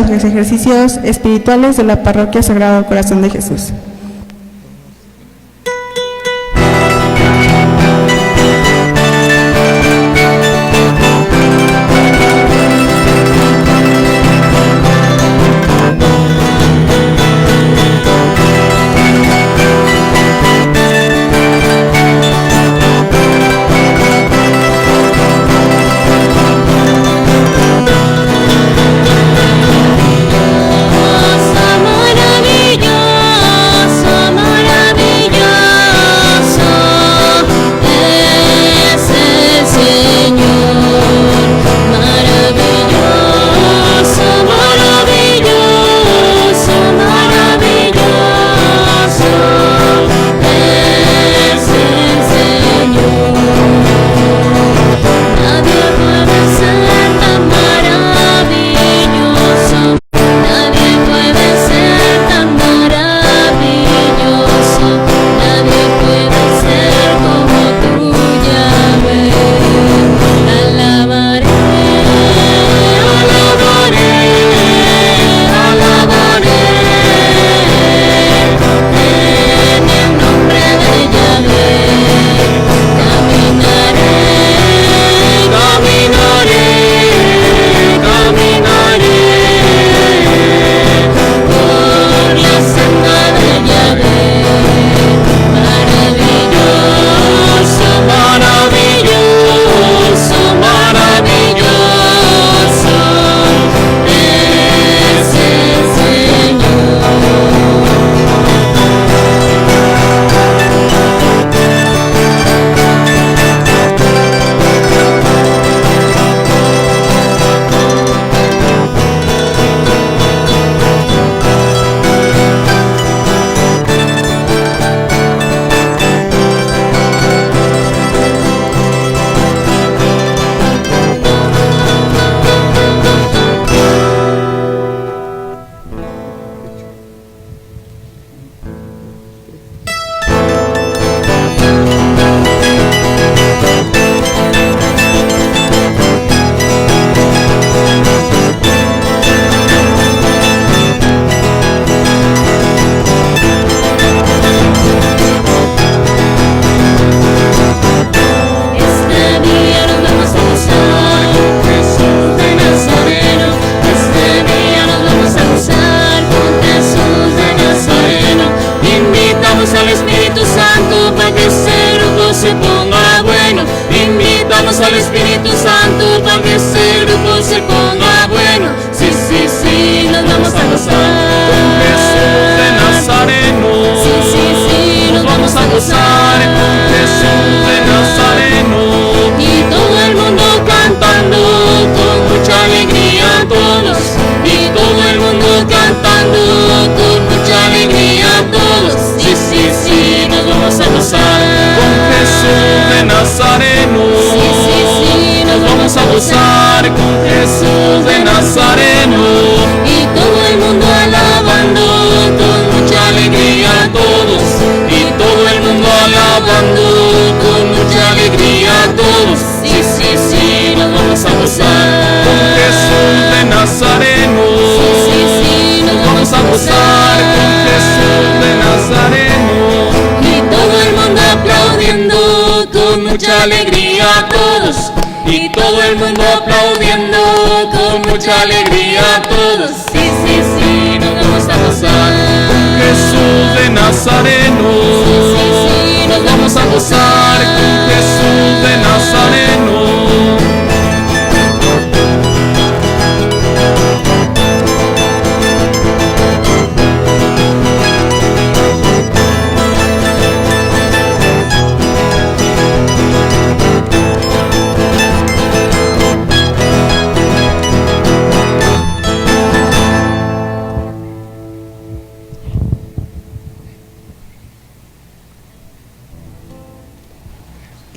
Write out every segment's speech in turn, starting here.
los ejercicios espirituales de la Parroquia Sagrado Corazón de Jesús.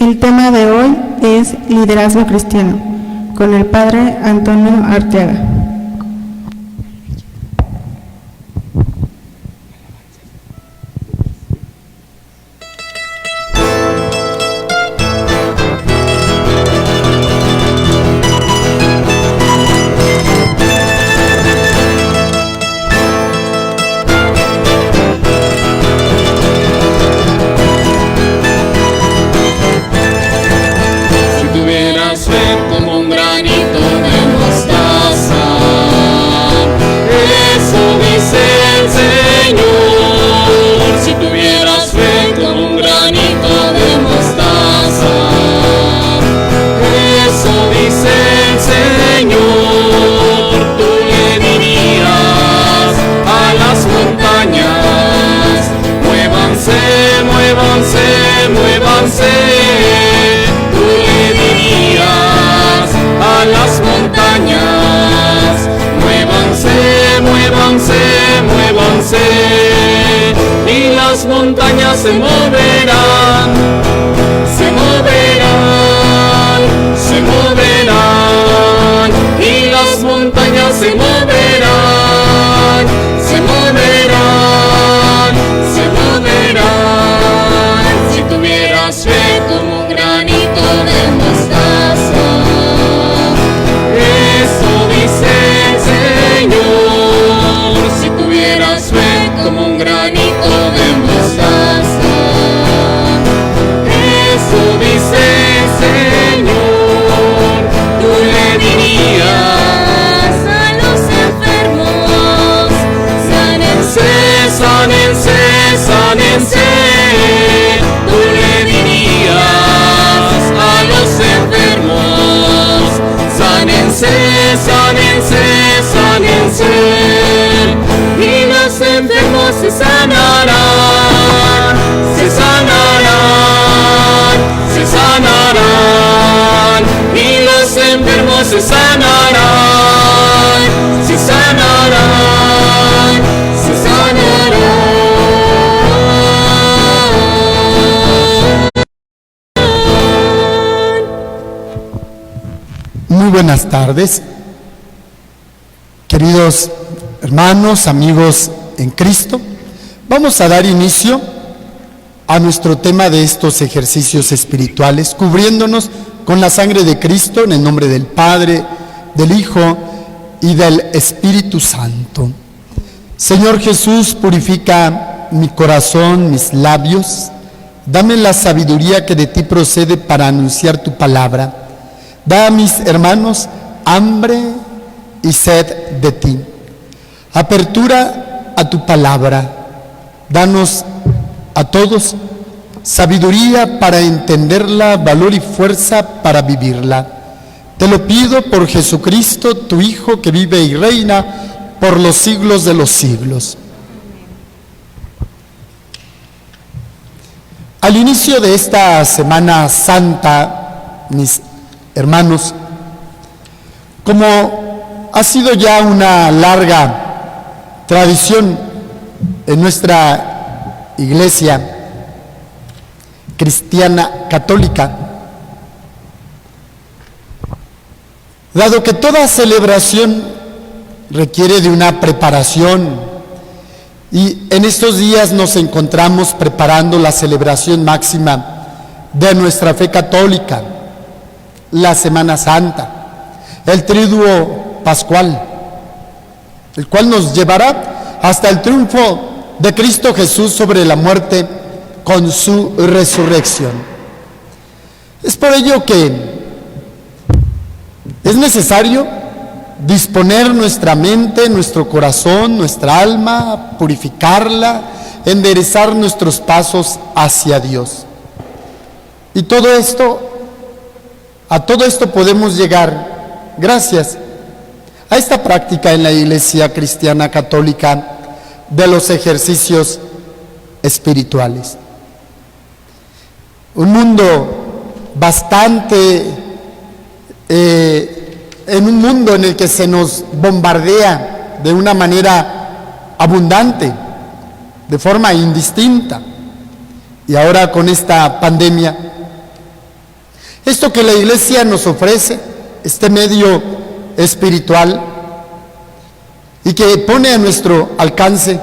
El tema de hoy es liderazgo cristiano, con el Padre Antonio Arteaga. las montañas se moverán, se moverán, se moverán, y las montañas se moverán, se moverán, se moverán. Si tuvieras fe como un granito de mostaza, eso dice el Señor. Si tuvieras fe como un granito de mostaza, eso dice el Señor. Tú le dirías a los enfermos: sánense, sánense, sánense. Tú le dirías a los enfermos: sánense, sánense, sánense. Y los enfermos se sanarán, se sanarán, se sanarán. Y los enfermos se sanarán, se sanarán, se sanarán. Muy buenas tardes, queridos hermanos, amigos en Cristo. Vamos a dar inicio a nuestro tema de estos ejercicios espirituales, cubriéndonos con la sangre de Cristo, en el nombre del Padre, del Hijo y del Espíritu Santo. Señor Jesús, purifica mi corazón, mis labios. Dame la sabiduría que de ti procede para anunciar tu palabra. Da a mis hermanos hambre y sed de ti. Apertura a tu palabra. Danos a todos sabiduría para entenderla, valor y fuerza para vivirla. Te lo pido por Jesucristo, tu Hijo, que vive y reina por los siglos de los siglos. Al inicio de esta Semana Santa, mis hermanos, como ha sido ya una larga tradición en nuestra iglesia cristiana católica, dado que toda celebración requiere de una preparación, y en estos días nos encontramos preparando la celebración máxima de nuestra fe católica, la Semana Santa, el Triduo Pascual, el cual nos llevará hasta el triunfo de Cristo Jesús sobre la muerte con su resurrección. Es por ello que es necesario disponer nuestra mente, nuestro corazón, nuestra alma, purificarla, enderezar nuestros pasos hacia Dios. Y a todo esto podemos llegar gracias a esta práctica en la Iglesia Cristiana Católica de los ejercicios espirituales. Un mundo bastante, en un mundo en el que se nos bombardea de una manera abundante, de forma indistinta, y ahora con esta pandemia, esto que la Iglesia nos ofrece, este medio espiritual, y que pone a nuestro alcance,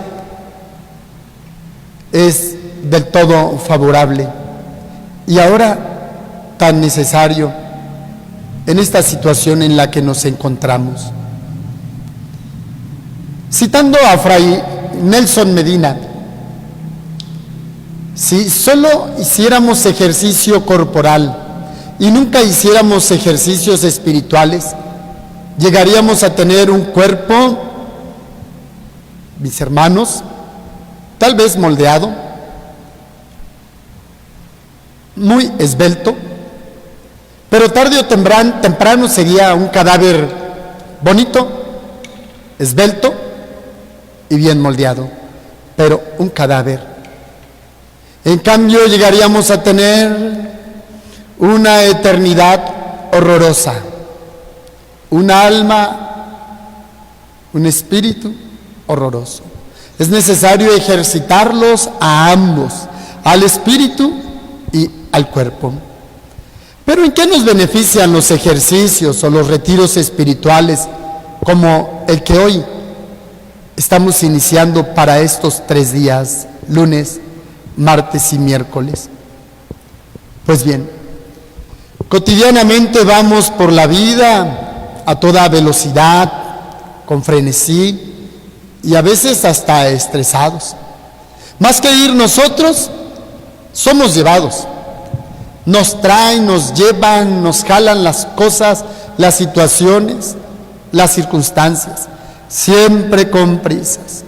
es del todo favorable, y ahora tan necesario en esta situación en la que nos encontramos. Citando a Fray Nelson Medina, si solo hiciéramos ejercicio corporal y nunca hiciéramos ejercicios espirituales, llegaríamos a tener un cuerpo, mis hermanos, tal vez moldeado, muy esbelto, pero tarde o temprano sería un cadáver bonito, esbelto y bien moldeado, pero un cadáver. En cambio, llegaríamos a tener una eternidad horrorosa, un alma, un espíritu horroroso. Es necesario ejercitarlos a ambos, al espíritu y al cuerpo. Pero ¿en qué nos benefician los ejercicios o los retiros espirituales como el que hoy estamos iniciando para estos 3 días, lunes, martes y miércoles? Pues bien, cotidianamente vamos por la vida a toda velocidad, con frenesí y a veces hasta estresados. Más que ir nosotros, somos llevados. Nos traen, nos llevan, nos jalan las cosas, las situaciones, las circunstancias, siempre con prisas.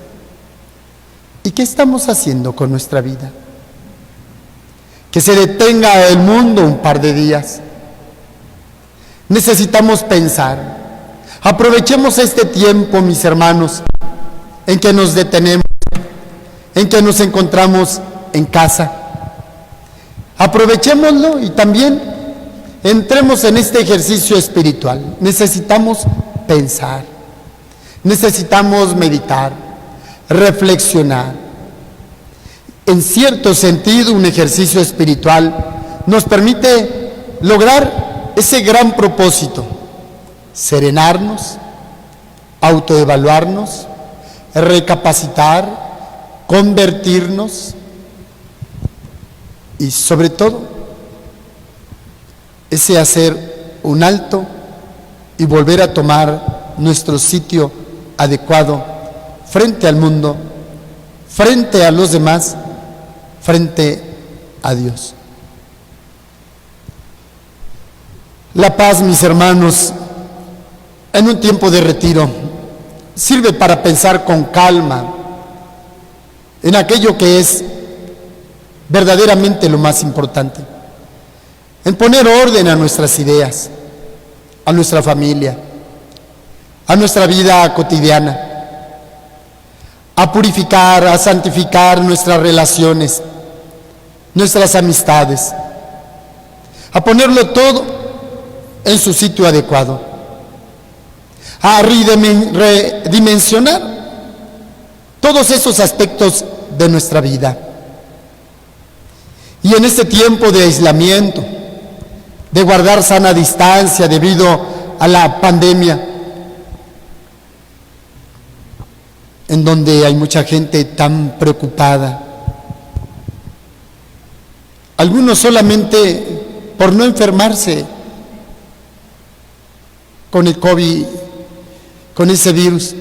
¿Y qué estamos haciendo con nuestra vida? Que se detenga el mundo un par de días. Necesitamos pensar. Aprovechemos este tiempo, mis hermanos, en que nos detenemos, en que nos encontramos en casa. Aprovechémoslo y también entremos en este ejercicio espiritual. Necesitamos pensar, necesitamos meditar, reflexionar. En cierto sentido, un ejercicio espiritual nos permite lograr ese gran propósito: serenarnos, autoevaluarnos, recapacitar, convertirnos y sobre todo ese hacer un alto y volver a tomar nuestro sitio adecuado frente al mundo, frente a los demás, frente a Dios. La paz, mis hermanos, en un tiempo de retiro, sirve para pensar con calma en aquello que es verdaderamente lo más importante, en poner orden a nuestras ideas, a nuestra familia, a nuestra vida cotidiana, a purificar, a santificar nuestras relaciones, nuestras amistades, a ponerlo todo en su sitio adecuado, a redimensionar todos esos aspectos de nuestra vida. Y en este tiempo de aislamiento, de guardar sana distancia debido a la pandemia, en donde hay mucha gente tan preocupada, algunos solamente por no enfermarse con el COVID, con ese virus.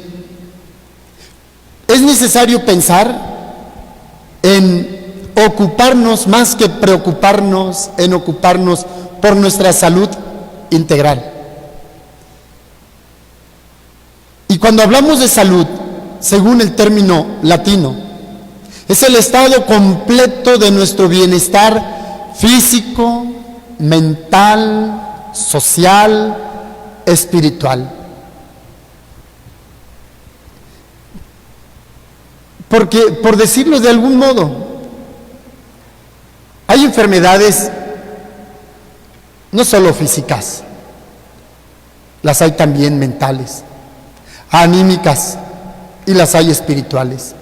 Es necesario pensar en ocuparnos, más que preocuparnos, en ocuparnos por nuestra salud integral. Y cuando hablamos de salud, según el término latino, es el estado completo de nuestro bienestar físico, mental, social, espiritual. Porque, por decirlo de algún modo, hay enfermedades no solo físicas, las hay también mentales, anímicas, y las hay espirituales.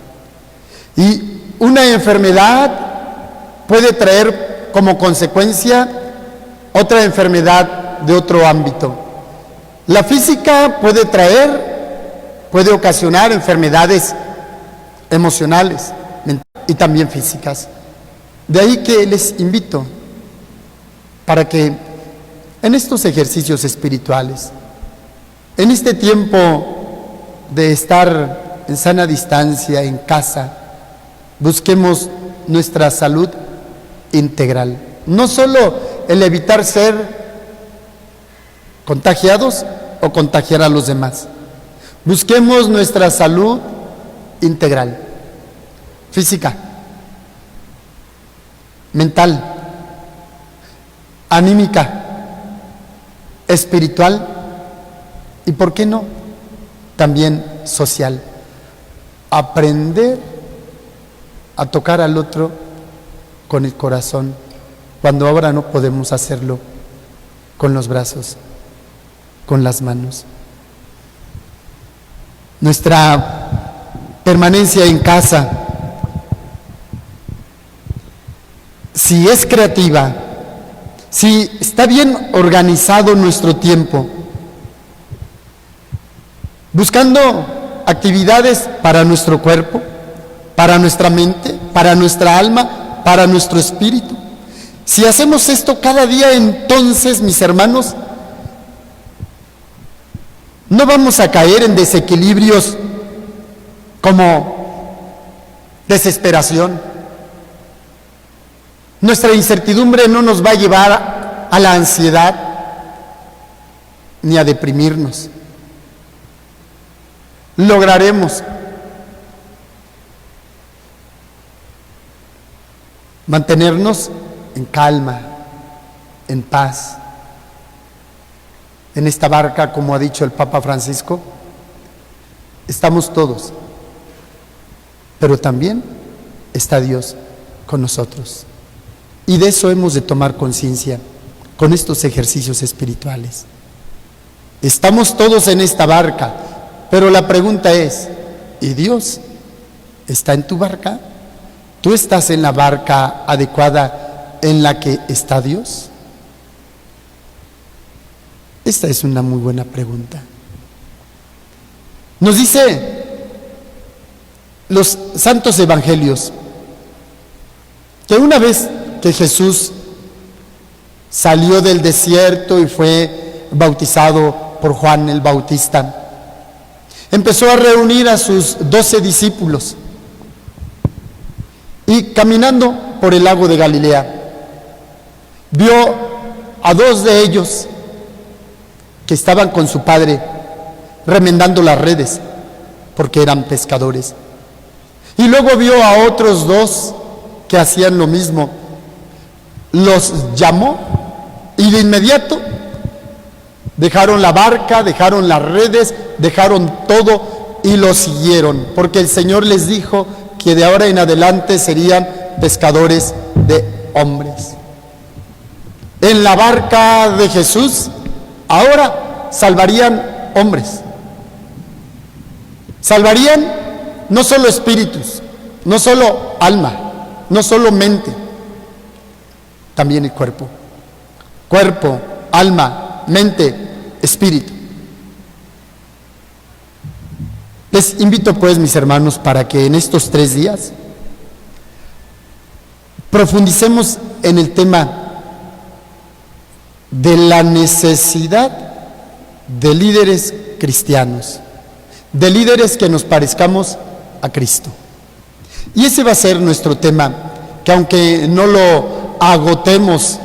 Y una enfermedad puede traer como consecuencia otra enfermedad de otro ámbito. La física puede ocasionar enfermedades emocionales y también físicas. De ahí que les invito para que en estos ejercicios espirituales, en este tiempo de estar en sana distancia, en casa, busquemos nuestra salud integral. No solo el evitar ser contagiados o contagiar a los demás. Busquemos nuestra salud integral, física, mental, anímica, espiritual y, ¿por qué no?, también social. Aprender a tocar al otro con el corazón, cuando ahora no podemos hacerlo con los brazos, con las manos. Nuestra permanencia en casa, si es creativa, si está bien organizado nuestro tiempo, buscando actividades para nuestro cuerpo, para nuestra mente, para nuestra alma, para nuestro espíritu. Si hacemos esto cada día, entonces, mis hermanos, no vamos a caer en desequilibrios como desesperación. Nuestra incertidumbre no nos va a llevar a la ansiedad ni a deprimirnos. Lograremos mantenernos en calma, en paz. En esta barca, como ha dicho el Papa Francisco, estamos todos, pero también está Dios con nosotros. Y de eso hemos de tomar conciencia con estos ejercicios espirituales. Estamos todos en esta barca, pero la pregunta es, ¿y Dios está en tu barca? ¿Tú estás en la barca adecuada en la que está Dios? Esta es una muy buena pregunta. Nos dice los santos evangelios que una vez que Jesús salió del desierto y fue bautizado por Juan el Bautista, empezó a reunir a sus 12 discípulos y caminando por el lago de Galilea, vio a 2 de ellos que estaban con su padre remendando las redes porque eran pescadores. Y luego vio a otros 2 que hacían lo mismo. Los llamó y de inmediato dejaron la barca, dejaron las redes, dejaron todo y lo siguieron, porque el Señor les dijo que de ahora en adelante serían pescadores de hombres. En la barca de Jesús ahora salvarían hombres, salvarían no solo espíritus, no solo alma, no solo mente, también el cuerpo. Cuerpo, alma, mente, espíritu. Les invito pues, mis hermanos, para que en estos 3 días profundicemos en el tema de la necesidad de líderes cristianos, de líderes que nos parezcamos a Cristo. Y ese va a ser nuestro tema, que aunque no lo agotemos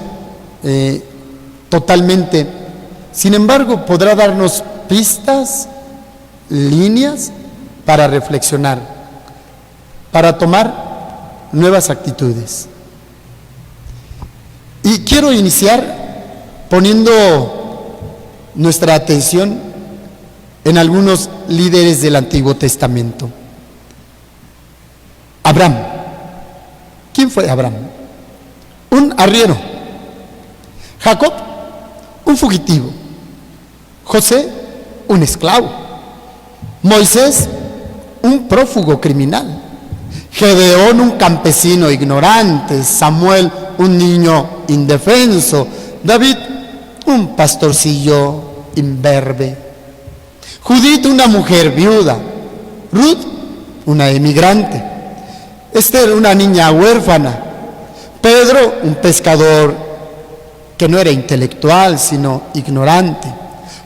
totalmente, sin embargo podrá darnos pistas, líneas para reflexionar, para tomar nuevas actitudes. Y quiero iniciar poniendo nuestra atención en algunos líderes del Antiguo Testamento. Abraham. ¿Quién fue Abraham? Un arriero. Jacob, un fugitivo. José, un esclavo. Moisés, un prófugo criminal. Gedeón, un campesino ignorante. Samuel, un niño indefenso. David, un pastorcillo imberbe. Judith, una mujer viuda. Ruth, una emigrante. Esther, una niña huérfana. Pedro, un pescador que no era intelectual, sino ignorante.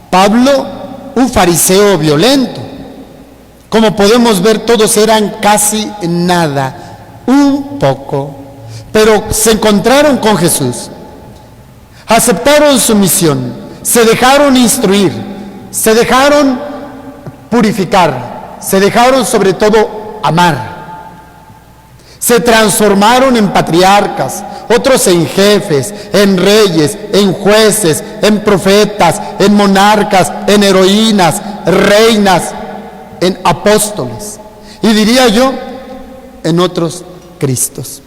Pablo, un fariseo violento. Como podemos ver, todos eran casi nada, un poco, pero se encontraron con Jesús, aceptaron su misión, se dejaron instruir, se dejaron purificar, se dejaron sobre todo amar. Se transformaron en patriarcas, otros en jefes, en reyes, en jueces, en profetas, en monarcas, en heroínas, reinas, en apóstoles. Y diría yo, en otros Cristos.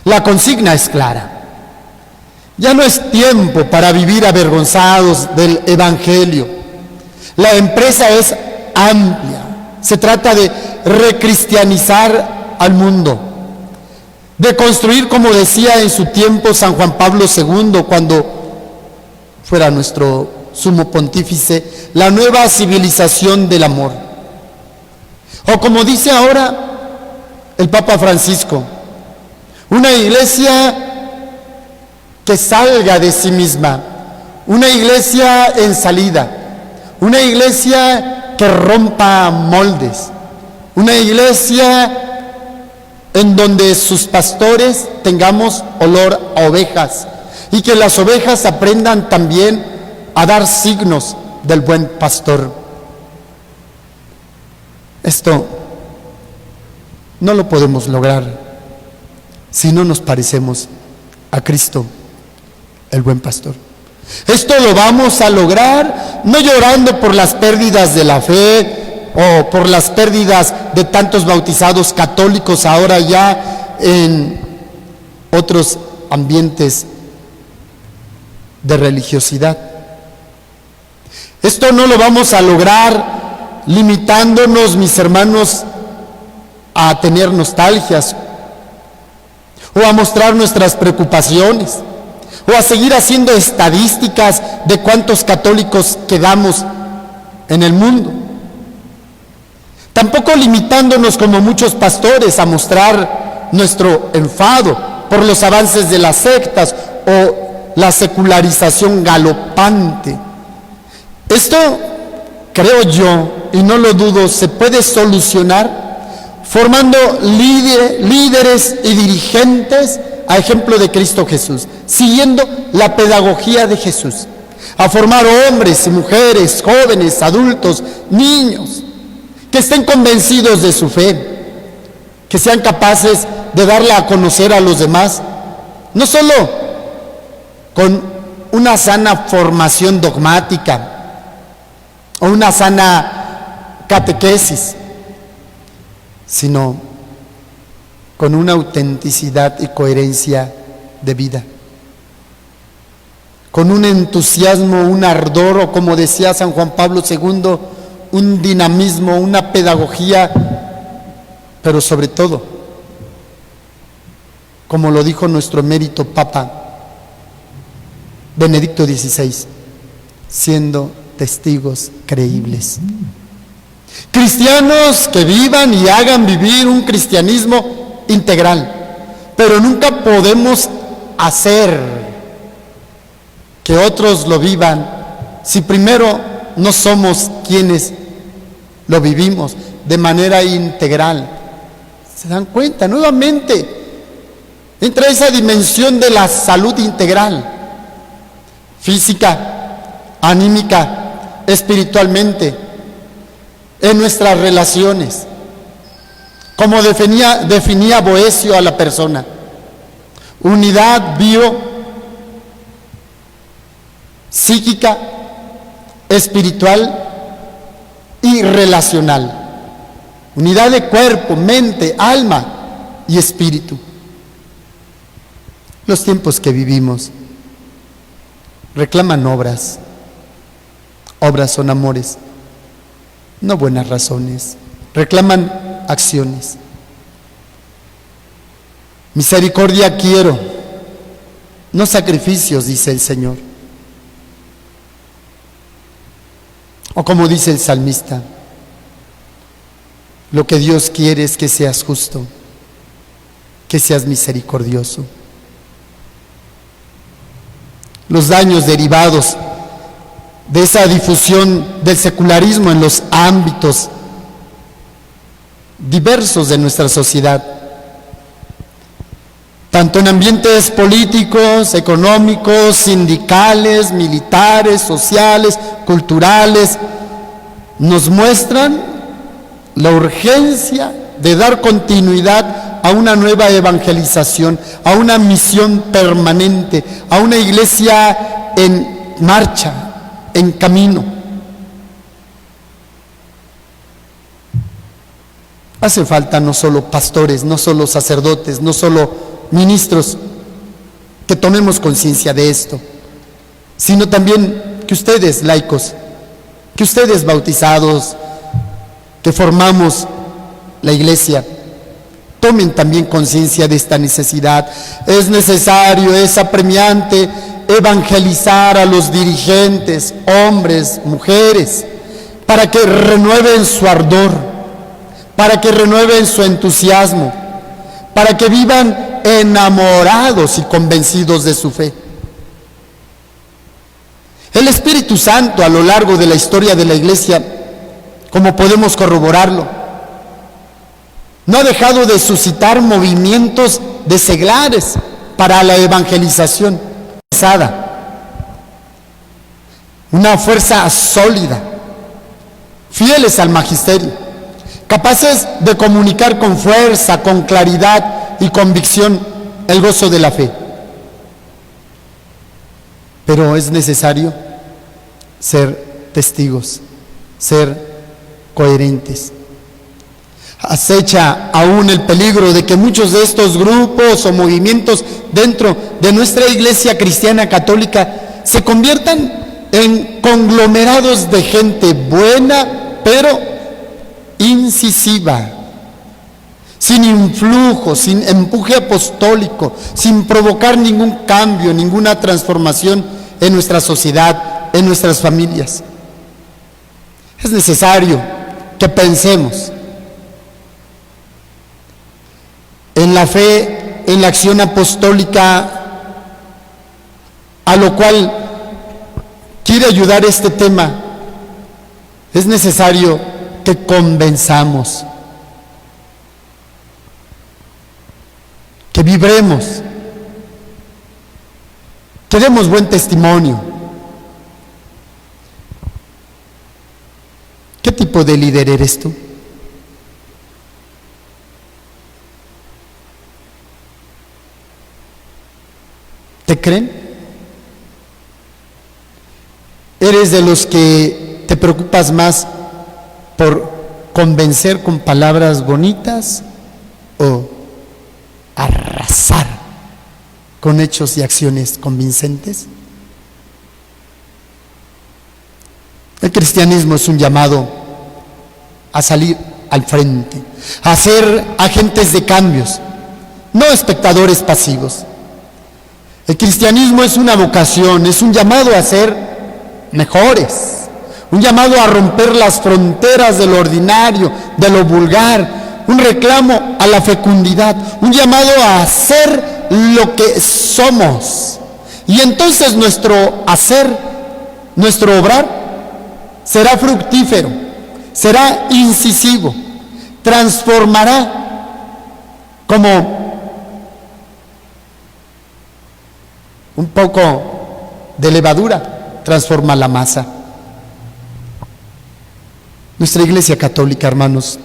La consigna es clara. Ya no es tiempo para vivir avergonzados del Evangelio. La empresa es amplia, Se trata de recristianizar al mundo, de construir, como decía en su tiempo San Juan Pablo II, cuando fuera nuestro sumo pontífice, la nueva civilización del amor. O como dice ahora el Papa Francisco, una iglesia que salga de sí misma, una iglesia en salida, una iglesia que rompa moldes, una iglesia en donde sus pastores tengamos olor a ovejas y que las ovejas aprendan también a dar signos del buen pastor. Esto no lo podemos lograr si no nos parecemos a Cristo, el buen pastor. Esto lo vamos a lograr no llorando por las pérdidas de la fe o por las pérdidas de tantos bautizados católicos ahora ya en otros ambientes de religiosidad. Esto no lo vamos a lograr limitándonos, mis hermanos, a tener nostalgias o a mostrar nuestras preocupaciones o a seguir haciendo estadísticas de cuántos católicos quedamos en el mundo. Tampoco limitándonos como muchos pastores a mostrar nuestro enfado por los avances de las sectas o la secularización galopante. Esto, creo yo, y no lo dudo, se puede solucionar formando líderes y dirigentes a ejemplo de Cristo Jesús, siguiendo la pedagogía de Jesús, a formar hombres y mujeres, jóvenes, adultos, niños, que estén convencidos de su fe, que sean capaces de darla a conocer a los demás, no solo con una sana formación dogmática o una sana catequesis, sino con una autenticidad y coherencia de vida, con un entusiasmo, un ardor, o como decía San Juan Pablo II, un dinamismo, una pedagogía, pero sobre todo, como lo dijo nuestro emérito Papa Benedicto XVI, siendo testigos creíbles. Cristianos que vivan y hagan vivir un cristianismo integral, pero nunca podemos hacer que otros lo vivan si primero no somos quienes lo vivimos de manera integral. ¿Se dan cuenta? Nuevamente entra esa dimensión de la salud integral, física, anímica, espiritualmente, en nuestras relaciones, como definía Boecio a la persona: unidad psíquica, espiritual y relacional, unidad de cuerpo, mente, alma y espíritu. Los tiempos que vivimos reclaman obras. Obras son amores, no buenas razones. Reclaman acciones. Misericordia quiero, no sacrificios, dice el Señor. O como dice el salmista, lo que Dios quiere es que seas justo, que seas misericordioso. Los daños derivados de esa difusión del secularismo en los ámbitos diversos de nuestra sociedad, tanto en ambientes políticos, económicos, sindicales, militares, sociales, culturales, nos muestran la urgencia de dar continuidad a una nueva evangelización, a una misión permanente, a una iglesia en marcha, en camino. Hace falta no solo pastores, no solo sacerdotes, no solo ministros que tomemos conciencia de esto, sino también que ustedes, laicos, que ustedes, bautizados, que formamos la iglesia, tomen también conciencia de esta necesidad. Es necesario, es apremiante evangelizar a los dirigentes, hombres, mujeres, para que renueven su ardor, para que renueven su entusiasmo, para que vivan enamorados y convencidos de su fe. El Espíritu Santo, a lo largo de la historia de la iglesia, como podemos corroborarlo, no ha dejado de suscitar movimientos de seglares para la evangelización pesada, una fuerza sólida, fieles al magisterio, capaces de comunicar con fuerza, con claridad y convicción el gozo de la fe. Pero es necesario ser testigos, ser coherentes. Acecha aún el peligro de que muchos de estos grupos o movimientos dentro de nuestra iglesia cristiana católica se conviertan en conglomerados de gente buena, pero incisiva, sin influjo, sin empuje apostólico, sin provocar ningún cambio, ninguna transformación en nuestra sociedad, en nuestras familias. Es necesario que pensemos en la fe, en la acción apostólica, a lo cual quiere ayudar este tema. Es necesario que convenzamos, que vibremos, que demos buen testimonio. ¿Qué tipo de líder eres tú? ¿Te creen? ¿Eres de los que te preocupas más por convencer con palabras bonitas o arrasar con hechos y acciones convincentes? El cristianismo es un llamado a salir al frente, a ser agentes de cambios, no espectadores pasivos. El cristianismo es una vocación, es un llamado a ser mejores, un llamado a romper las fronteras de lo ordinario, de lo vulgar, un reclamo a la fecundidad, un llamado a hacer lo que somos. Y entonces nuestro hacer, nuestro obrar, será fructífero, será incisivo, transformará como un poco de levadura, transforma la masa. Nuestra iglesia católica, hermanos,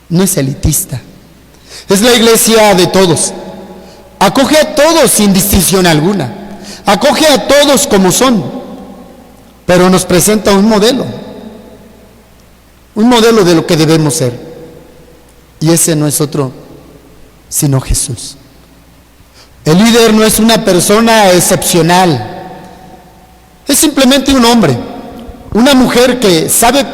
no es elitista, es la iglesia de todos. Acoge a todos sin distinción alguna, acoge a todos como son, pero nos presenta un modelo de lo que debemos ser, y ese no es otro sino Jesús. El líder no es una persona excepcional, es simplemente un hombre, una mujer que sabe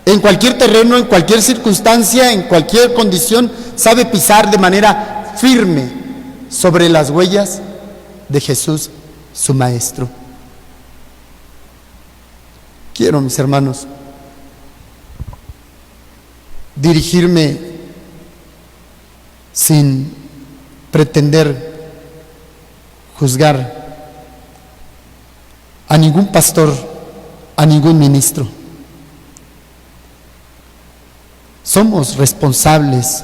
en cualquier terreno, en cualquier circunstancia, en cualquier condición, sabe pisar de manera firme sobre las huellas de Jesús, su Maestro. Quiero, mis hermanos, dirigirme sin pretender juzgar a ningún pastor, a ningún ministro. Somos responsables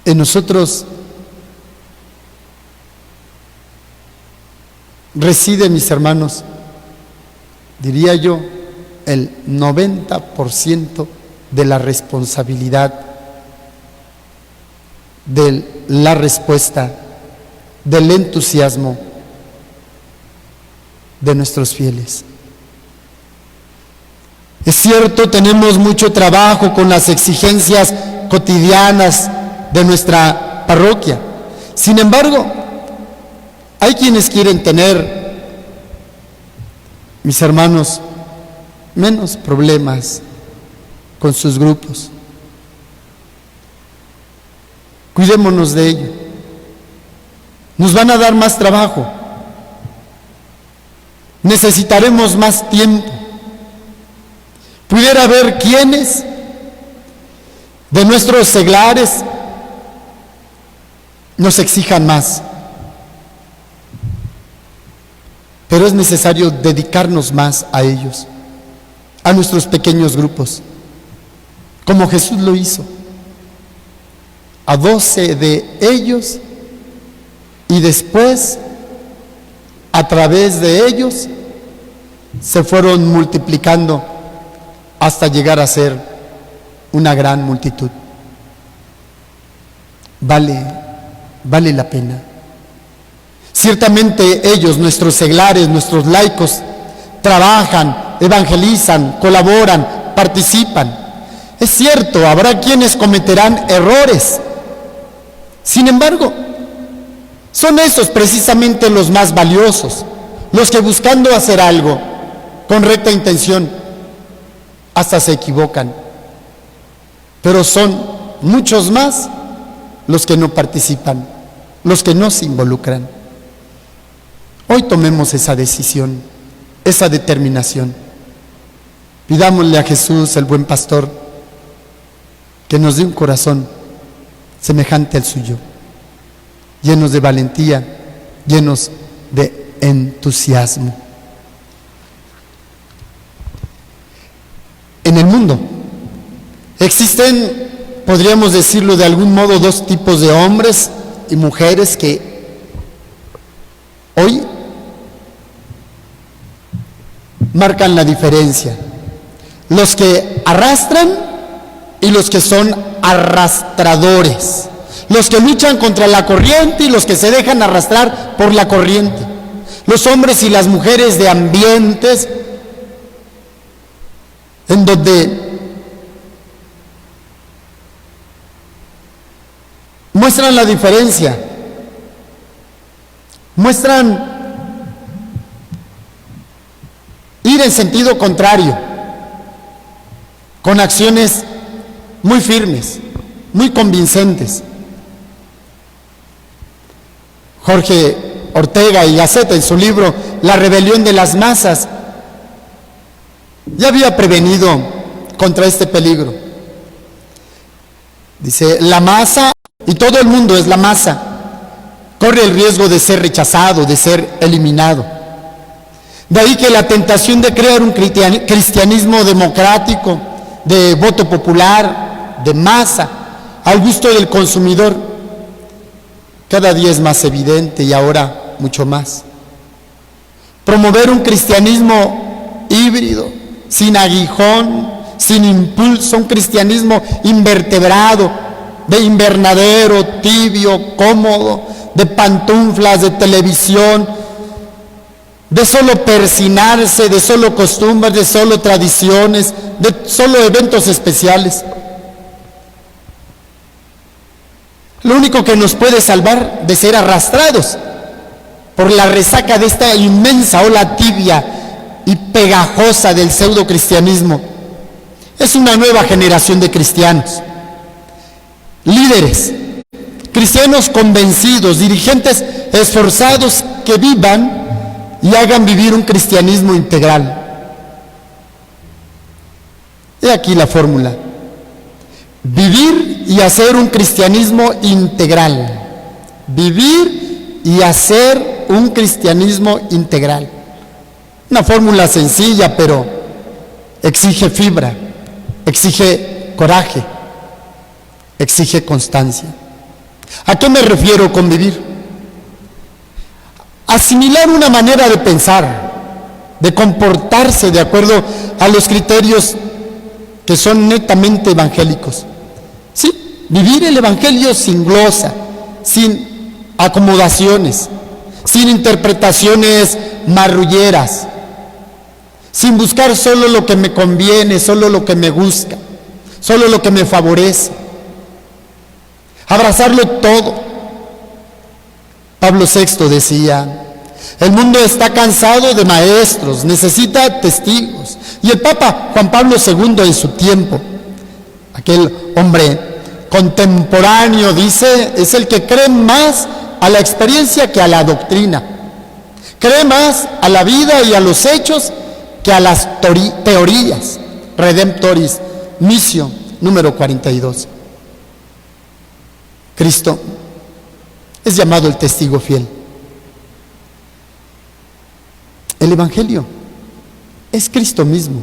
en nosotros. Reside, mis hermanos, diría yo, el 90% de la responsabilidad de la respuesta, del entusiasmo de nuestros fieles. Es cierto, tenemos mucho trabajo con las exigencias cotidianas de nuestra parroquia. Sin embargo, Hay quienes quieren tener, mis hermanos, menos problemas con sus grupos. Cuidémonos de ello. Nos van a dar más trabajo. Necesitaremos más tiempo. Pudiera haber quienes de nuestros seglares nos exijan más. Pero es necesario dedicarnos más a ellos, a nuestros pequeños grupos, como Jesús lo hizo. A 12 de ellos, y después, a través de ellos, se fueron multiplicando hasta llegar a ser una gran multitud. Vale la pena. Ciertamente ellos, nuestros seglares, nuestros laicos, trabajan, evangelizan, colaboran, participan. Es cierto, habrá quienes cometerán errores. Sin embargo, son esos precisamente los más valiosos, los que buscando hacer algo con recta intención, hasta se equivocan. Pero son muchos más los que no participan, los que no se involucran. Hoy tomemos esa decisión, esa determinación. Pidámosle a Jesús, el buen pastor, que nos dé un corazón semejante al suyo, llenos de valentía, llenos de entusiasmo. En el mundo existen, podríamos decirlo de algún modo, dos tipos de hombres y mujeres que hoy marcan la diferencia: los que arrastran y los que son arrastradores, los que luchan contra la corriente y los que se dejan arrastrar por la corriente, los hombres y las mujeres de ambientes en donde muestran la diferencia, muestran ir en sentido contrario, con acciones muy firmes, muy convincentes. Jorge Ortega y Gasset, en su libro La rebelión de las masas, ya había prevenido contra este peligro. Dice: la masa, y todo el mundo es la masa, corre el riesgo de ser rechazado, de ser eliminado. De ahí que la tentación de crear un cristianismo democrático, de voto popular, de masa, al gusto del consumidor, cada día es más evidente, y ahora mucho más. Promover un cristianismo híbrido, sin aguijón, sin impulso, un cristianismo invertebrado, de invernadero, tibio, cómodo, de pantuflas, de televisión, de solo persinarse, de solo costumbres, de solo tradiciones, de solo eventos especiales. Lo único que nos puede salvar de ser arrastrados por la resaca de esta inmensa ola tibia y pegajosa del pseudo cristianismo es una nueva generación de cristianos, líderes, cristianos convencidos, dirigentes esforzados que vivan y hagan vivir un cristianismo integral. He aquí la fórmula: vivir y hacer un cristianismo integral. Vivir y hacer un cristianismo integral. Una fórmula sencilla, pero exige fibra, exige coraje, exige constancia. ¿A qué me refiero con vivir? Asimilar una manera de pensar, de comportarse de acuerdo a los criterios que son netamente evangélicos. Sí, vivir el evangelio sin glosa, sin acomodaciones, sin interpretaciones marrulleras, sin buscar solo lo que me conviene, solo lo que me gusta, solo lo que me favorece. Abrazarlo todo. Pablo VI decía: el mundo está cansado de maestros, necesita testigos. Y el Papa Juan Pablo II en su tiempo, aquel hombre contemporáneo, dice, es el que cree más a la experiencia que a la doctrina. Cree más a la vida y a los hechos que a las teorías. Redemptoris Missio, número 42. Cristo es llamado el testigo fiel. El Evangelio es Cristo mismo,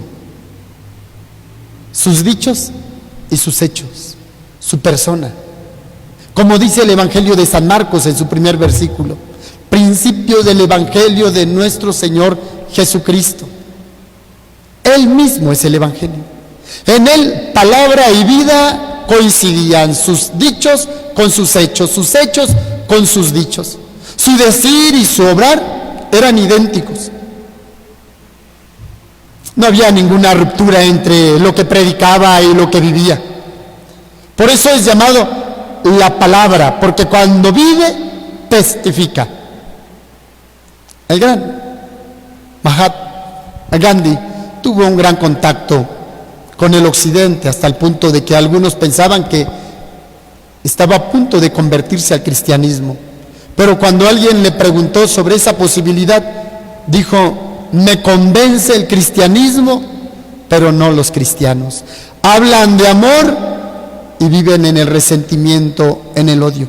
sus dichos y sus hechos, su persona. Como dice el Evangelio de San Marcos en su primer versículo: principio del Evangelio de nuestro Señor Jesucristo. Él mismo es el Evangelio. En él palabra y vida coincidían, sus dichos con sus hechos con sus dichos. Su decir y su obrar eran idénticos. No había ninguna ruptura entre lo que predicaba y lo que vivía. Por eso es llamado la palabra, porque cuando vive, testifica. El gran Mahatma Gandhi tuvo un gran contacto con el occidente, hasta el punto de que algunos pensaban que estaba a punto de convertirse al cristianismo. Pero cuando alguien le preguntó sobre esa posibilidad, dijo: me convence el cristianismo, pero no los cristianos. Hablan de amor y viven en el resentimiento, en el odio.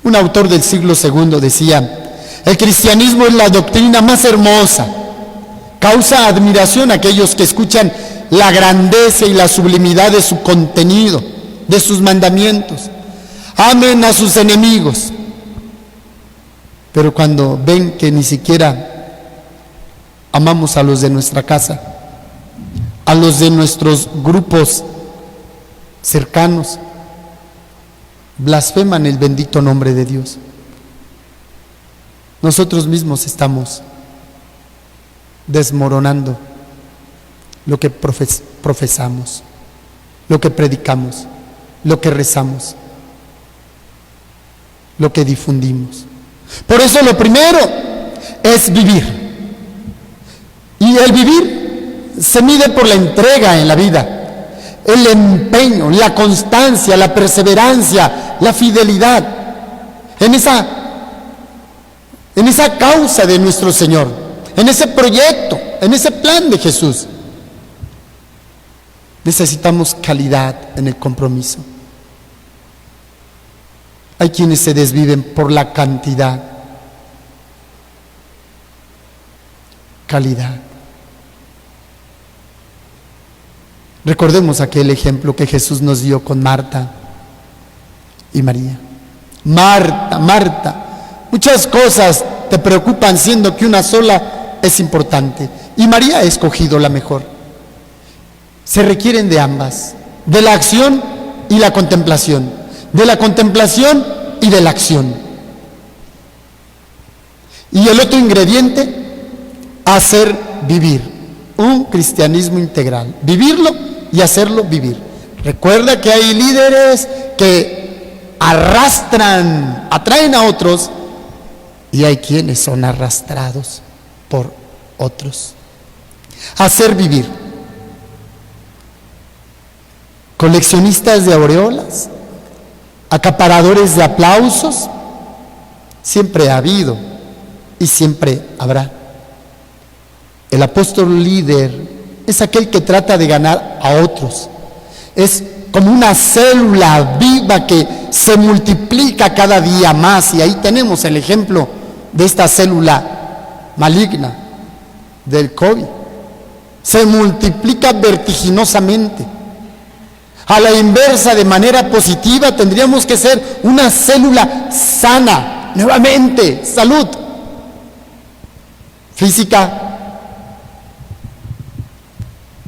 Un autor del siglo II decía: el cristianismo es la doctrina más hermosa. Causa admiración a aquellos que escuchan la grandeza y la sublimidad de su contenido, de sus mandamientos. Amen a sus enemigos. Pero cuando ven que ni siquiera amamos a los de nuestra casa, a los de nuestros grupos cercanos, blasfeman el bendito nombre de Dios. Nosotros mismos estamos desmoronando lo que profesamos, lo que predicamos, lo que rezamos, lo que difundimos. Por eso lo primero es vivir. Y el vivir se mide por la entrega en la vida, el empeño, la constancia, la perseverancia, la fidelidad en esa causa de nuestro Señor, en ese proyecto, en ese plan de Jesús. Necesitamos calidad en el compromiso. Hay quienes se desviven por la cantidad. Calidad. Recordemos aquel ejemplo que Jesús nos dio con Marta y María. Marta, Marta, muchas cosas te preocupan, siendo que una sola es importante. Y María ha escogido la mejor. Se requieren de ambas, de la acción y la contemplación, de la contemplación y de la acción. Y el otro ingrediente, hacer vivir, un cristianismo integral, vivirlo y hacerlo vivir. Recuerda que hay líderes que arrastran, atraen a otros, y hay quienes son arrastrados por otros. Hacer vivir. Coleccionistas de aureolas, acaparadores de aplausos, siempre ha habido y siempre habrá. El apóstol líder es aquel que trata de ganar a otros. Es como una célula viva que se multiplica cada día más. Y ahí tenemos el ejemplo de esta célula maligna del COVID. Se multiplica vertiginosamente. A la inversa, de manera positiva, tendríamos que ser una célula sana. Nuevamente, salud física,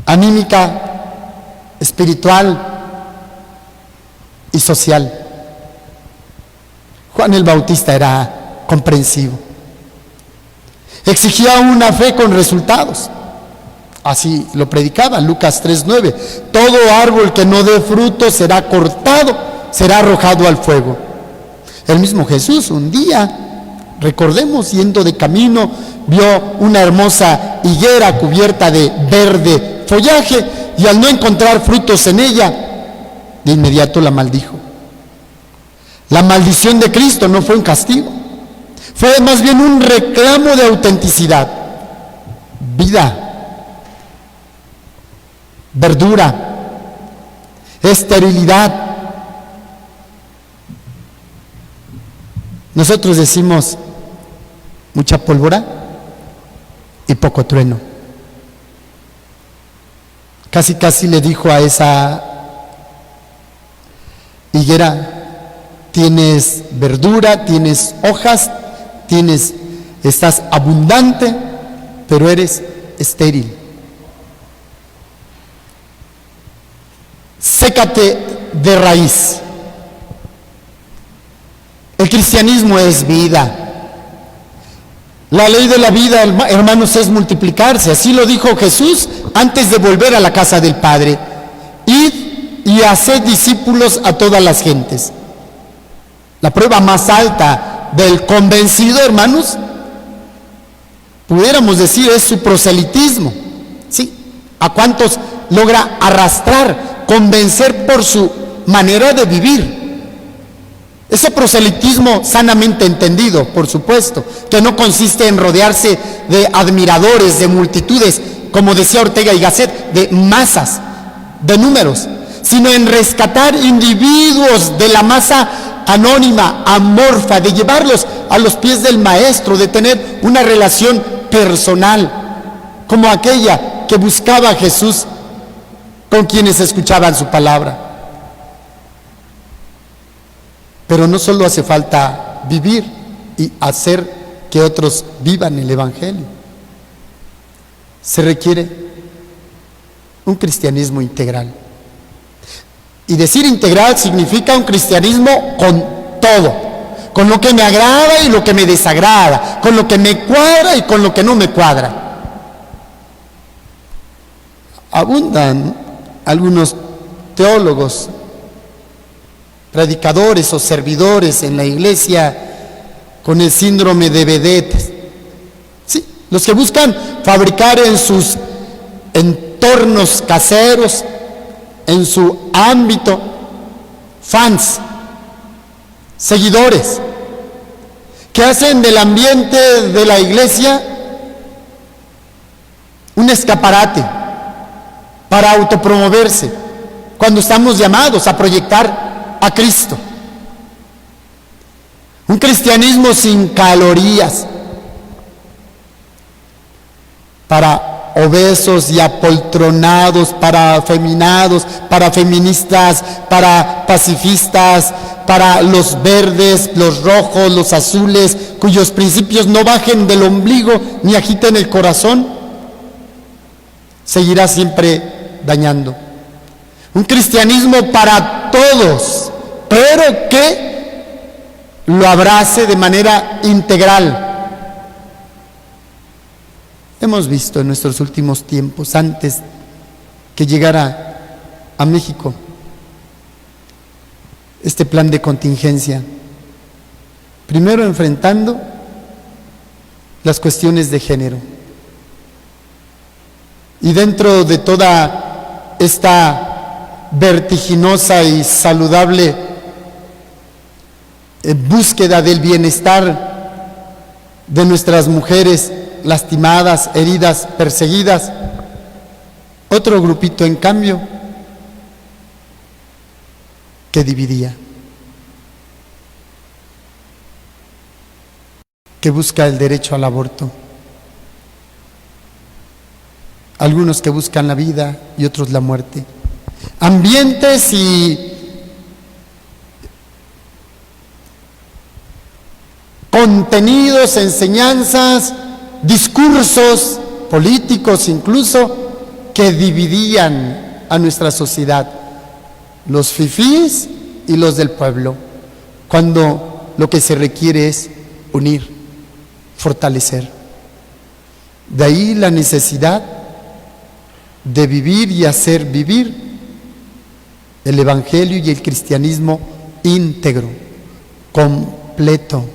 anímica, espiritual y social. Juan el Bautista era comprensivo. Exigía una fe con resultados. Así lo predicaba Lucas 3:9. Todo árbol que no dé fruto será cortado, será arrojado al fuego. El mismo Jesús un día, recordemos, yendo de camino, vio una hermosa higuera cubierta de verde follaje y al no encontrar frutos en ella, de inmediato la maldijo. La maldición de Cristo no fue un castigo, fue más bien un reclamo de autenticidad, vida, verdura, esterilidad. Nosotros decimos mucha pólvora y poco trueno. Casi casi le dijo a esa higuera: tienes verdura, tienes hojas, estás abundante, pero eres estéril. Sécate de raíz. El cristianismo es vida. La ley de la vida, hermanos, es multiplicarse. Así lo dijo Jesús antes de volver a la casa del Padre. Id y haced discípulos a todas las gentes. La prueba más alta del convencido, hermanos, pudiéramos decir, es su proselitismo. ¿Sí? ¿A cuántos logra arrastrar, convencer por su manera de vivir? Ese proselitismo sanamente entendido, por supuesto, que no consiste en rodearse de admiradores, de multitudes, como decía Ortega y Gasset, de masas, de números, sino en rescatar individuos de la masa anónima, amorfa, de llevarlos a los pies del Maestro, de tener una relación personal, como aquella que buscaba Jesús con quienes escuchaban su palabra. Pero no solo hace falta vivir y hacer que otros vivan el Evangelio. Se requiere un cristianismo integral. Y decir integral significa un cristianismo con todo, con lo que me agrada y lo que me desagrada, con lo que me cuadra y con lo que no me cuadra. Abundan algunos teólogos, predicadores o servidores en la iglesia con el síndrome de vedette. Sí, los que buscan fabricar en sus entornos caseros, en su ámbito, fans, seguidores, que hacen del ambiente de la iglesia un escaparate para autopromoverse, cuando estamos llamados a proyectar a Cristo. Un cristianismo sin calorías para obesos y apoltronados, para afeminados, para feministas, para pacifistas, para los verdes, los rojos, los azules, cuyos principios no bajen del ombligo ni agiten el corazón, seguirá siempre dañando. Un cristianismo para todos, pero que lo abrace de manera integral. Hemos visto en nuestros últimos tiempos, antes que llegara a México este plan de contingencia, primero enfrentando las cuestiones de género, y dentro de toda esta vertiginosa y saludable búsqueda del bienestar de nuestras mujeres lastimadas, heridas, perseguidas, otro grupito en cambio que dividía, que busca el derecho al aborto, algunos que buscan la vida y otros la muerte. Ambientes y contenidos, enseñanzas, discursos políticos incluso, que dividían a nuestra sociedad, los fifís y los del pueblo, cuando lo que se requiere es unir, fortalecer. De ahí la necesidad de vivir y hacer vivir el Evangelio y el cristianismo íntegro, completo.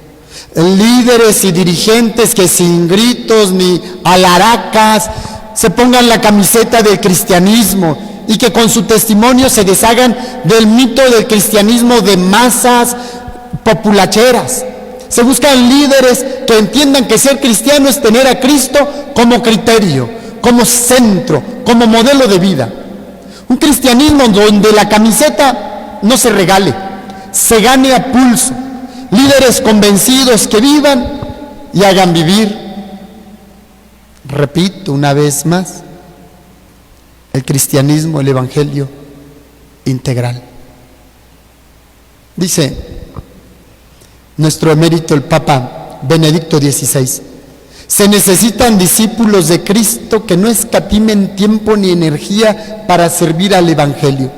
Líderes y dirigentes que sin gritos ni alaracas se pongan la camiseta del cristianismo y que con su testimonio se deshagan del mito del cristianismo de masas populacheras. Se buscan líderes que entiendan que ser cristiano es tener a Cristo como criterio, como centro, como modelo de vida. Un cristianismo donde la camiseta no se regale, se gane a pulso. Líderes convencidos que vivan y hagan vivir, repito una vez más, el cristianismo, el evangelio integral. Dice nuestro emérito el Papa Benedicto XVI: se necesitan discípulos de Cristo que no escatimen tiempo ni energía para servir al evangelio.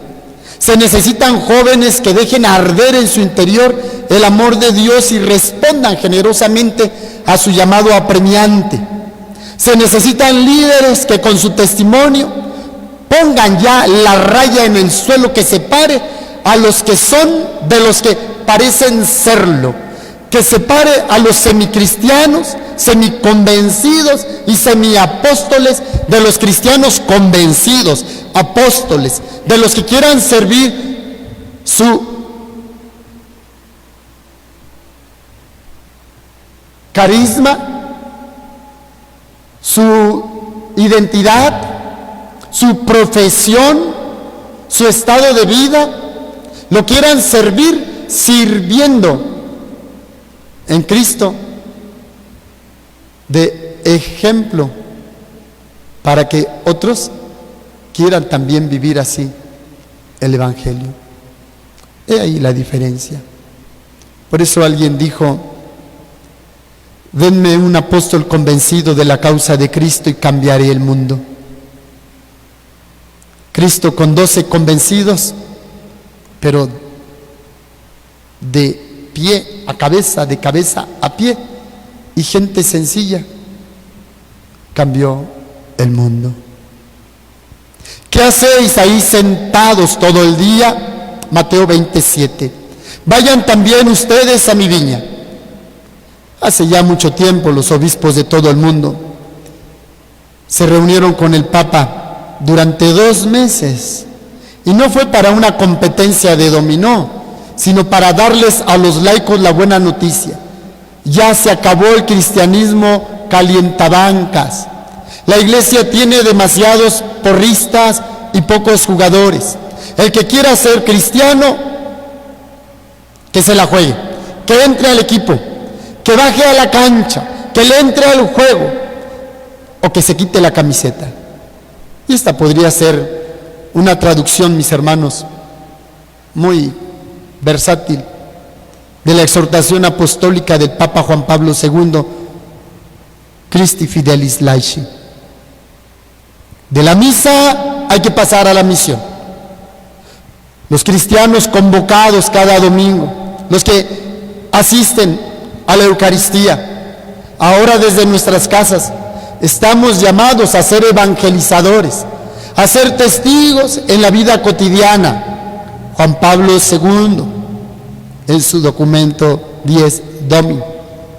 Se necesitan jóvenes que dejen arder en su interior el amor de Dios y respondan generosamente a su llamado apremiante. Se necesitan líderes que con su testimonio pongan ya la raya en el suelo que separe a los que son de los que parecen serlo, que separe a los semicristianos, semiconvencidos y semiapóstoles de los cristianos convencidos, apóstoles, de los que quieran servir su carisma, su identidad, su profesión, su estado de vida, lo quieran servir sirviendo en Cristo de ejemplo para que otros quieran también vivir así el evangelio. He ahí la diferencia. Por eso alguien dijo: denme un apóstol convencido de la causa de Cristo y cambiaré el mundo. Cristo con 12 convencidos, pero de pie a cabeza, de cabeza a pie, y gente sencilla, cambió el mundo. ¿Qué hacéis ahí sentados todo el día? Mateo 27. Vayan también ustedes a mi viña. Hace ya mucho tiempo los obispos de todo el mundo se reunieron con el Papa durante 2 meses, y no fue para una competencia de dominó, sino para darles a los laicos la buena noticia: ya se acabó el cristianismo calientabancas. La iglesia tiene demasiados porristas y pocos jugadores. El que quiera ser cristiano, que se la juegue, que entre al equipo, que baje a la cancha, que le entre al juego, o que se quite la camiseta. Y esta podría ser una traducción, mis hermanos, muy versátil de la exhortación apostólica del Papa Juan Pablo II, Christi Fidelis Laici. De la misa hay que pasar a la misión. Los cristianos convocados cada domingo, los que asisten a la Eucaristía, ahora desde nuestras casas, estamos llamados a ser evangelizadores, a ser testigos en la vida cotidiana. Juan Pablo II, en su documento 10 Domini,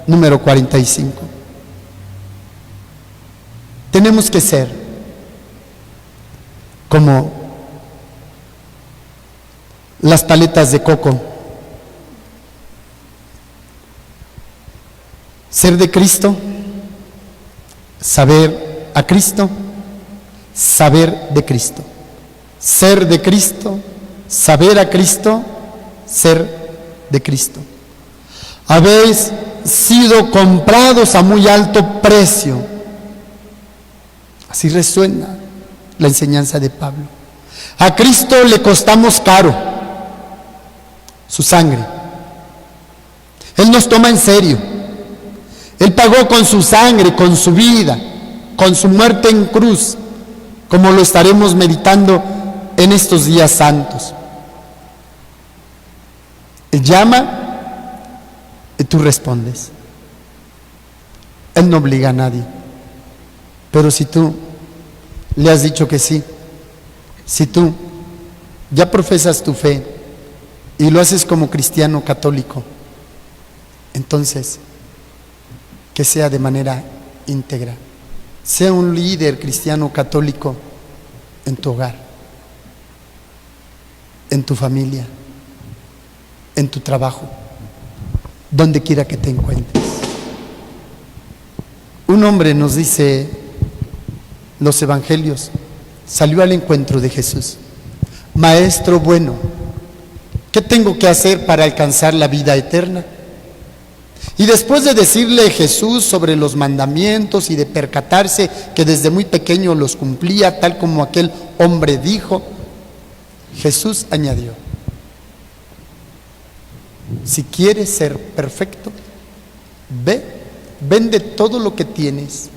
número 45. Tenemos que ser como las paletas de coco, ser de Cristo, saber a Cristo, saber de Cristo, ser de Cristo, saber a Cristo, ser de Cristo. Habéis sido comprados a muy alto precio. Así resuena la enseñanza de Pablo. A Cristo le costamos caro su sangre. Él nos toma en serio. Él pagó con su sangre, con su vida, con su muerte en cruz, como lo estaremos meditando en estos días santos. Él llama y tú respondes. Él no obliga a nadie. Pero si tú le has dicho que sí, si tú ya profesas tu fe y lo haces como cristiano católico, Entonces, que sea de manera íntegra. Sea un líder cristiano católico en tu hogar, en tu familia, en tu trabajo, donde quiera que te encuentres. Un hombre, nos dice los evangelios, salió al encuentro de Jesús. Maestro bueno, ¿qué tengo que hacer para alcanzar la vida eterna? Y después de decirle Jesús sobre los mandamientos y de percatarse que desde muy pequeño los cumplía, tal como aquel hombre dijo, Jesús añadió: si quieres ser perfecto, vende todo lo que tienes,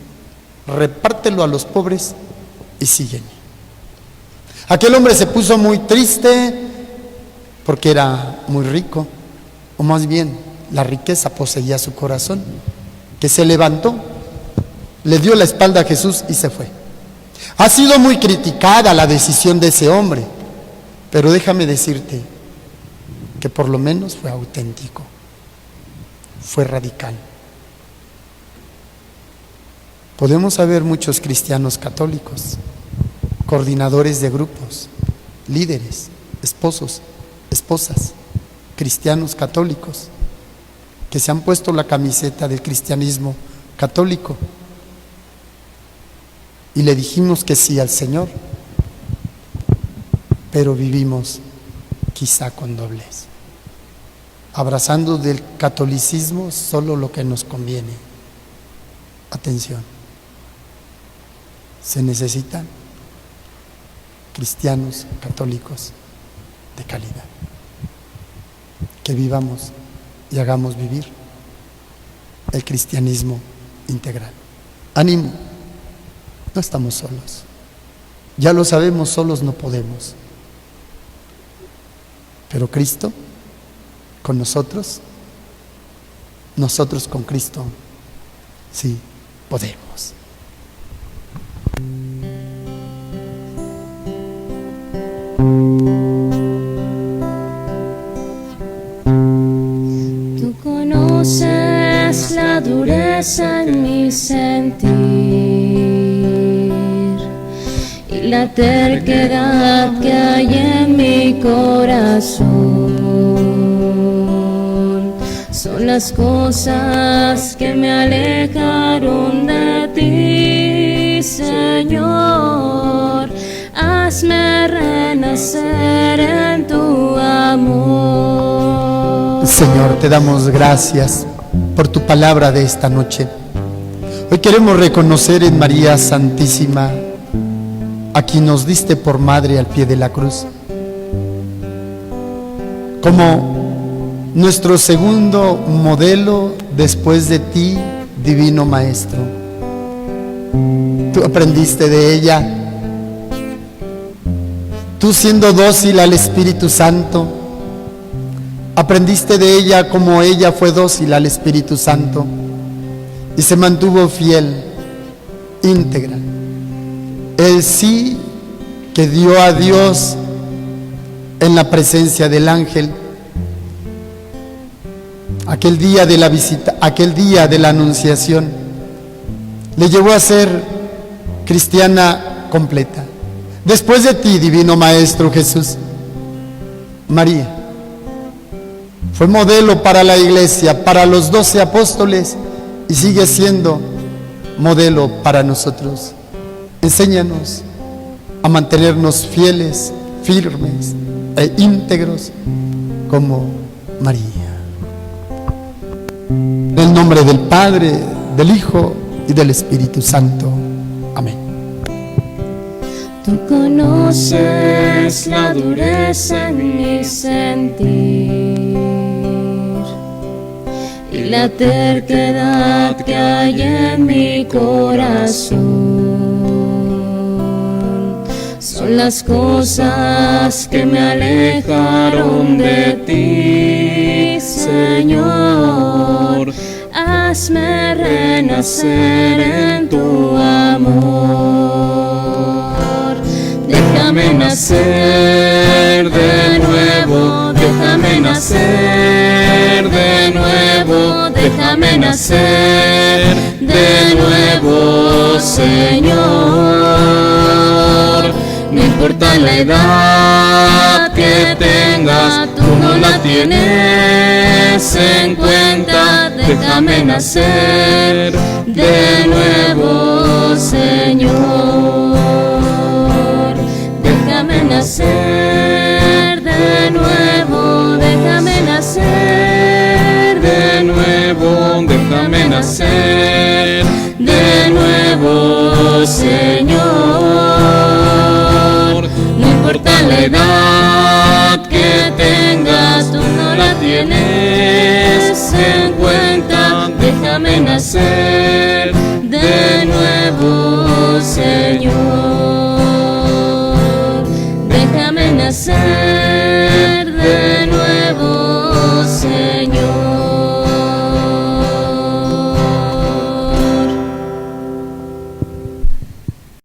repártelo a los pobres y sígueme. Aquel hombre se puso muy triste porque era muy rico, o más bien la riqueza poseía su corazón, que se levantó, le dio la espalda a Jesús y se fue. Ha sido muy criticada la decisión de ese hombre, pero déjame decirte que por lo menos fue auténtico, fue radical. Podemos haber muchos cristianos católicos, coordinadores de grupos, líderes, esposos, esposas, cristianos católicos, que se han puesto la camiseta del cristianismo católico y le dijimos que sí al Señor, pero vivimos quizá con doblez, abrazando del catolicismo solo lo que nos conviene. Atención, se necesitan cristianos católicos de calidad, que vivamos y hagamos vivir el cristianismo integral. Ánimo, no estamos solos, ya lo sabemos, solos no podemos, pero Cristo con nosotros, nosotros con Cristo, sí podemos. Conoces la dureza en mi sentir y la terquedad que hay en mi corazón. Son las cosas que me alejaron de ti, Señor. Hazme renacer en tu amor. Señor, te damos gracias por tu palabra de esta noche. Hoy queremos reconocer en María Santísima, a quien nos diste por madre al pie de la cruz, como nuestro segundo modelo después de ti, divino Maestro. Tú aprendiste de ella, tú siendo dócil al Espíritu Santo, aprendiste de ella como ella fue dócil al Espíritu Santo y se mantuvo fiel, íntegra. El sí que dio a Dios en la presencia del ángel, aquel día de la visita, aquel día de la anunciación, le llevó a ser cristiana completa. Después de ti, divino Maestro Jesús, María fue modelo para la iglesia, para los 12 apóstoles y sigue siendo modelo para nosotros. Enséñanos a mantenernos fieles, firmes e íntegros como María. En el nombre del Padre, del Hijo y del Espíritu Santo. Amén. Tú conoces la dureza en mi sentir y la terquedad que hay en mi corazón. Son las cosas que me alejaron de ti, Señor. Hazme renacer en tu amor. Déjame nacer de nuevo, déjame nacer de nuevo. déjame nacer de nuevo, Señor. No importa la edad que tengas, tú no la tienes en cuenta. Déjame nacer de nuevo, Señor. Déjame nacer de nuevo, déjame nacer de nuevo, déjame nacer de nuevo, Señor. No importa la edad que tengas, tú no la tienes en cuenta. Déjame nacer de nuevo, Señor. Déjame nacer